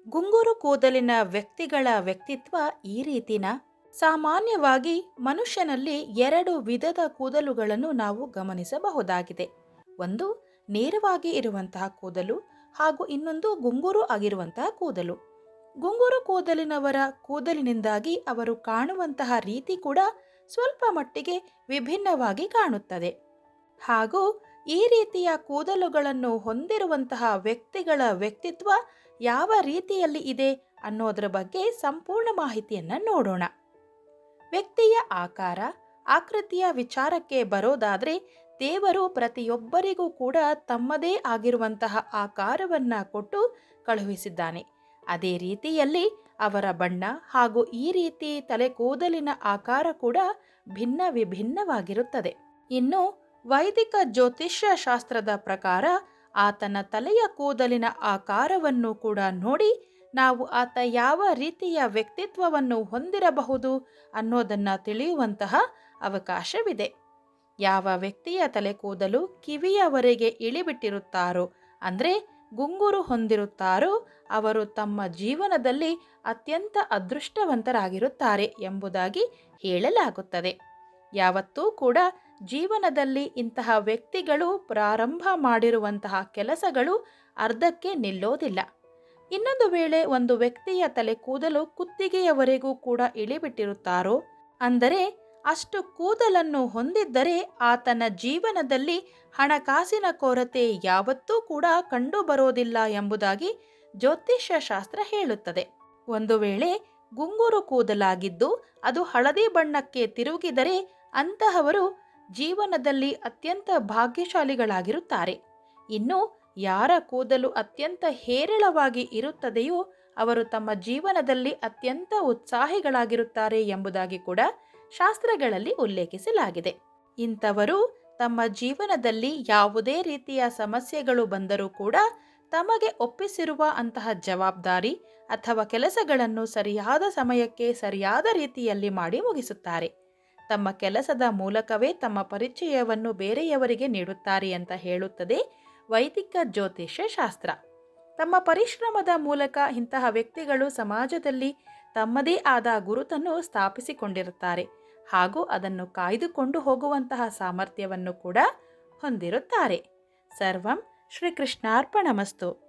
ಗುಂಗುರು ಕೂದಲಿನ ವ್ಯಕ್ತಿಗಳ ವ್ಯಕ್ತಿತ್ವ ಈ ರೀತಿನ. ಸಾಮಾನ್ಯವಾಗಿ ಮನುಷ್ಯನಲ್ಲಿ ಎರಡು ವಿಧದ ಕೂದಲುಗಳನ್ನು ನಾವು ಗಮನಿಸಬಹುದಾಗಿದೆ. ಒಂದು ನೇರವಾಗಿ ಇರುವಂತಹ ಕೂದಲು ಹಾಗೂ ಇನ್ನೊಂದು ಗುಂಗುರು ಆಗಿರುವಂತಹ ಕೂದಲು. ಗುಂಗುರು ಕೂದಲಿನವರ ಕೂದಲಿನಿಂದಾಗಿ ಅವರು ಕಾಣುವಂತಹ ರೀತಿ ಕೂಡ ಸ್ವಲ್ಪ ಮಟ್ಟಿಗೆ ವಿಭಿನ್ನವಾಗಿ ಕಾಣುತ್ತದೆ. ಹಾಗೂ ಈ ರೀತಿಯ ಕೂದಲುಗಳನ್ನು ಹೊಂದಿರುವಂತಹ ವ್ಯಕ್ತಿಗಳ ವ್ಯಕ್ತಿತ್ವ ಯಾವ ರೀತಿಯಲ್ಲಿ ಇದೆ ಅನ್ನೋದರ ಬಗ್ಗೆ ಸಂಪೂರ್ಣ ಮಾಹಿತಿಯನ್ನು ನೋಡೋಣ. ವ್ಯಕ್ತಿಯ ಆಕಾರ ಆಕೃತಿಯ ವಿಚಾರಕ್ಕೆ ಬರೋದಾದರೆ, ದೇವರು ಪ್ರತಿಯೊಬ್ಬರಿಗೂ ಕೂಡ ತಮ್ಮದೇ ಆಗಿರುವಂತಹ ಆಕಾರವನ್ನು ಕೊಟ್ಟು ಕಳುಹಿಸಿದ್ದಾನೆ. ಅದೇ ರೀತಿಯಲ್ಲಿ ಅವರ ಬಣ್ಣ ಹಾಗೂ ಈ ರೀತಿ ತಲೆ ಕೂದಲಿನ ಆಕಾರ ಕೂಡ ಭಿನ್ನ ವಿಭಿನ್ನವಾಗಿರುತ್ತದೆ. ಇನ್ನು ವೈದಿಕ ಜ್ಯೋತಿಷ್ಯ ಶಾಸ್ತ್ರದ ಪ್ರಕಾರ ಆತನ ತಲೆಯ ಕೂದಲಿನ ಆಕಾರವನ್ನು ಕೂಡ ನೋಡಿ ನಾವು ಆತ ಯಾವ ರೀತಿಯ ವ್ಯಕ್ತಿತ್ವವನ್ನು ಹೊಂದಿರಬಹುದು ಅನ್ನೋದನ್ನು ತಿಳಿಯುವಂತಹ ಅವಕಾಶವಿದೆ. ಯಾವ ವ್ಯಕ್ತಿಯ ತಲೆ ಕೂದಲು ಕಿವಿಯವರೆಗೆ ಇಳಿಬಿಟ್ಟಿರುತ್ತಾರೋ ಅಂದರೆ ಗುಂಗುರು ಹೊಂದಿರುತ್ತಾರೋ ಅವರು ತಮ್ಮ ಜೀವನದಲ್ಲಿ ಅತ್ಯಂತ ಅದೃಷ್ಟವಂತರಾಗಿರುತ್ತಾರೆ ಎಂಬುದಾಗಿ ಹೇಳಲಾಗುತ್ತದೆ. ಯಾವತ್ತೂ ಕೂಡ ಜೀವನದಲ್ಲಿ ಇಂತಹ ವ್ಯಕ್ತಿಗಳು ಪ್ರಾರಂಭ ಮಾಡಿರುವಂತಹ ಕೆಲಸಗಳು ಅರ್ಧಕ್ಕೆ ನಿಲ್ಲೋದಿಲ್ಲ. ಇನ್ನೊಂದು ವೇಳೆ ಒಂದು ವ್ಯಕ್ತಿಯ ತಲೆ ಕೂದಲು ಕುತ್ತಿಗೆಯವರೆಗೂ ಕೂಡ ಇಳಿಬಿಟ್ಟಿರುತ್ತಾರೋ ಅಂದರೆ ಅಷ್ಟು ಕೂದಲನ್ನು ಹೊಂದಿದ್ದರೆ ಆತನ ಜೀವನದಲ್ಲಿ ಹಣಕಾಸಿನ ಕೊರತೆ ಯಾವತ್ತೂ ಕೂಡ ಕಂಡುಬರೋದಿಲ್ಲ ಎಂಬುದಾಗಿ ಜ್ಯೋತಿಷ್ಯ ಶಾಸ್ತ್ರ ಹೇಳುತ್ತದೆ. ಒಂದು ವೇಳೆ ಗುಂಗುರು ಕೂದಲಾಗಿದ್ದು ಅದು ಹಳದಿ ಬಣ್ಣಕ್ಕೆ ತಿರುಗಿದರೆ ಅಂತಹವರು ಜೀವನದಲ್ಲಿ ಅತ್ಯಂತ ಭಾಗ್ಯಶಾಲಿಗಳಾಗಿರುತ್ತಾರೆ. ಇನ್ನು ಯಾರ ಕೂದಲು ಅತ್ಯಂತ ಹೇರಳವಾಗಿ ಇರುತ್ತದೆಯೋ ಅವರು ತಮ್ಮ ಜೀವನದಲ್ಲಿ ಅತ್ಯಂತ ಉತ್ಸಾಹಿಗಳಾಗಿರುತ್ತಾರೆ ಎಂಬುದಾಗಿ ಕೂಡ ಶಾಸ್ತ್ರಗಳಲ್ಲಿ ಉಲ್ಲೇಖಿಸಲಾಗಿದೆ. ಇಂಥವರು ತಮ್ಮ ಜೀವನದಲ್ಲಿ ಯಾವುದೇ ರೀತಿಯ ಸಮಸ್ಯೆಗಳು ಬಂದರೂ ಕೂಡ ತಮಗೆ ಒಪ್ಪಿಸಿರುವ ಅಂತಹ ಜವಾಬ್ದಾರಿ ಅಥವಾ ಕೆಲಸಗಳನ್ನು ಸರಿಯಾದ ಸಮಯಕ್ಕೆ ಸರಿಯಾದ ರೀತಿಯಲ್ಲಿ ಮಾಡಿ ಮುಗಿಸುತ್ತಾರೆ. ತಮ್ಮ ಕೆಲಸದ ಮೂಲಕವೇ ತಮ್ಮ ಪರಿಚಯವನ್ನು ಬೇರೆಯವರಿಗೆ ನೀಡುತ್ತಾರೆ ಅಂತ ಹೇಳುತ್ತದೆ ವೈದಿಕ ಜ್ಯೋತಿಷ್ಯ ಶಾಸ್ತ್ರ. ತಮ್ಮ ಪರಿಶ್ರಮದ ಮೂಲಕ ಇಂತಹ ವ್ಯಕ್ತಿಗಳು ಸಮಾಜದಲ್ಲಿ ತಮ್ಮದೇ ಆದ ಗುರುತನ್ನು ಸ್ಥಾಪಿಸಿಕೊಂಡಿರುತ್ತಾರೆ ಹಾಗೂ ಅದನ್ನು ಕಾಯ್ದುಕೊಂಡು ಹೋಗುವಂತಹ ಸಾಮರ್ಥ್ಯವನ್ನು ಕೂಡ ಹೊಂದಿರುತ್ತಾರೆ. ಸರ್ವಂ ಶ್ರೀಕೃಷ್ಣಾರ್ಪಣಮಸ್ತು.